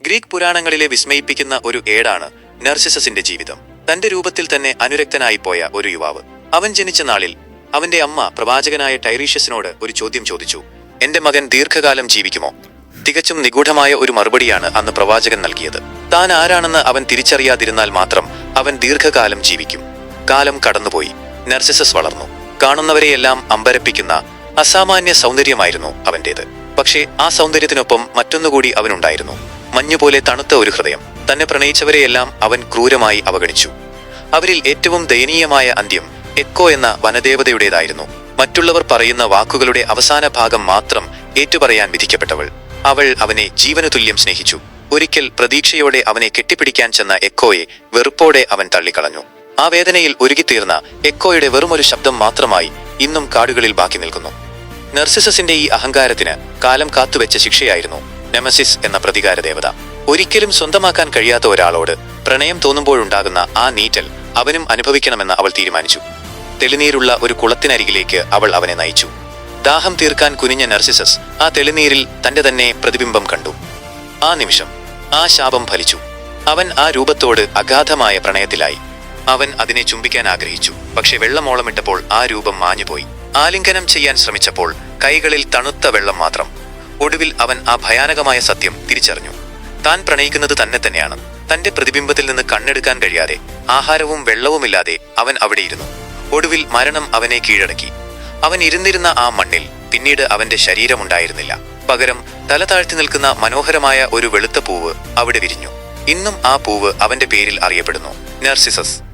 Greek പുരാണങ്ങളിലെ വിസ്മയിപ്പിക്കുന്ന ഒരു ഏടാണ് നർസിസസിന്റെ ജീവിതം. തന്റെ രൂപത്തിൽ തന്നെ അനുരക്തനായി പോയ ഒരു യുവാവ്. അവൻ ജനിച്ച നാളിൽ അവന്റെ അമ്മ പ്രവാചകനായ ടൈറീഷ്യസിനോട് ഒരു ചോദ്യം ചോദിച്ചു. എന്റെ മകൻ ദീർഘകാലം ജീവിക്കുമോ? തികച്ചും നിഗൂഢമായ ഒരു മറുപടിയാണ് അന്ന് പ്രവാചകൻ നൽകിയത്. താൻ ആരാണെന്ന് അവൻ തിരിച്ചറിയാതിരുന്നാൽ മാത്രം അവൻ ദീർഘകാലം ജീവിക്കും. കാലം കടന്നുപോയി. നർസിസസ് വളർന്നു. കാണുന്നവരെയെല്ലാം അമ്പരപ്പിക്കുന്ന അസാമാന്യ സൗന്ദര്യമായിരുന്നു അവന്റേത്. പക്ഷേ ആ സൗന്ദര്യത്തിനൊപ്പം മറ്റൊന്നുകൂടി അവനുണ്ടായിരുന്നു. മഞ്ഞുപോലെ തണുത്ത ഒരു ഹൃദയം. തന്നെ പ്രണയിച്ചവരെയെല്ലാം അവൻ ക്രൂരമായി അവഗണിച്ചു. അവരിൽ ഏറ്റവും ദയനീയമായ അന്ത്യം എക്കോ എന്ന വനദേവതയുടേതായിരുന്നു. മറ്റുള്ളവർ പറയുന്ന വാക്കുകളുടെ അവസാന ഭാഗം മാത്രം ഏറ്റുപറയാൻ വിധിക്കപ്പെട്ടവൾ. അവൾ അവനെ ജീവനു തുല്യം സ്നേഹിച്ചു. ഒരിക്കൽ പ്രതീക്ഷയോടെ അവനെ കെട്ടിപ്പിടിക്കാൻ ചെന്ന എക്കോയെ വെറുപ്പോടെ അവൻ തള്ളിക്കളഞ്ഞു. ആ വേദനയിൽ ഉരുകിത്തീർന്ന എക്കോയുടെ വെറുമൊരു ശബ്ദം മാത്രമായി ഇന്നും കാടുകളിൽ ബാക്കി നിൽക്കുന്നു. നർസിസസിന്റെ ഈ അഹങ്കാരത്തിന് കാലം കാത്തുവെച്ച ശിക്ഷയായിരുന്നു നെമസിസ് എന്ന പ്രതികാര ദേവത. ഒരിക്കലും സ്വന്തമാക്കാൻ കഴിയാത്ത ഒരാളോട് പ്രണയം തോന്നുമ്പോഴുണ്ടാകുന്ന ആ നീറ്റൽ അവനും അനുഭവിക്കണമെന്ന് അവൾ തീരുമാനിച്ചു. തെളിനീരുള്ള ഒരു കുളത്തിനരികിലേക്ക് അവൾ അവനെ നയിച്ചു. ദാഹം തീർക്കാൻ കുനിഞ്ഞ നർസിസസ് ആ തെളിനീരിൽ തന്റെ തന്നെ പ്രതിബിംബം കണ്ടു. ആ നിമിഷം ആ ശാപം ഫലിച്ചു. അവൻ ആ രൂപത്തോട് അഗാധമായ പ്രണയത്തിലായി. അവൻ അതിനെ ചുംബിക്കാൻ ആഗ്രഹിച്ചു. പക്ഷെ വെള്ളമോളമിട്ടപ്പോൾ ആ രൂപം മാഞ്ഞുപോയി. ആലിംഗനം ചെയ്യാൻ ശ്രമിച്ചപ്പോൾ കൈകളിൽ തണുത്ത വെള്ളം മാത്രം. ഒടുവിൽ അവൻ ആ ഭയാനകമായ സത്യം തിരിച്ചറിഞ്ഞു. താൻ പ്രണയിക്കുന്നത് തന്നെ തന്നെയാണ്. തന്റെ പ്രതിബിംബത്തിൽ നിന്ന് കണ്ണെടുക്കാൻ കഴിയാതെ, ആഹാരവും വെള്ളവുമില്ലാതെ അവൻ അവിടെയിരുന്നു. ഒടുവിൽ മരണം അവനെ കീഴടക്കി. അവൻ ഇരുന്നിരുന്ന ആ മണ്ണിൽ പിന്നീട് അവന്റെ ശരീരമുണ്ടായിരുന്നില്ല. പകരം തല താഴ്ത്തി നിൽക്കുന്ന മനോഹരമായ ഒരു വെളുത്ത പൂവ് അവിടെ വിരിഞ്ഞു. ഇന്നും ആ പൂവ് അവന്റെ പേരിൽ അറിയപ്പെടുന്നു, നർസിസസ്.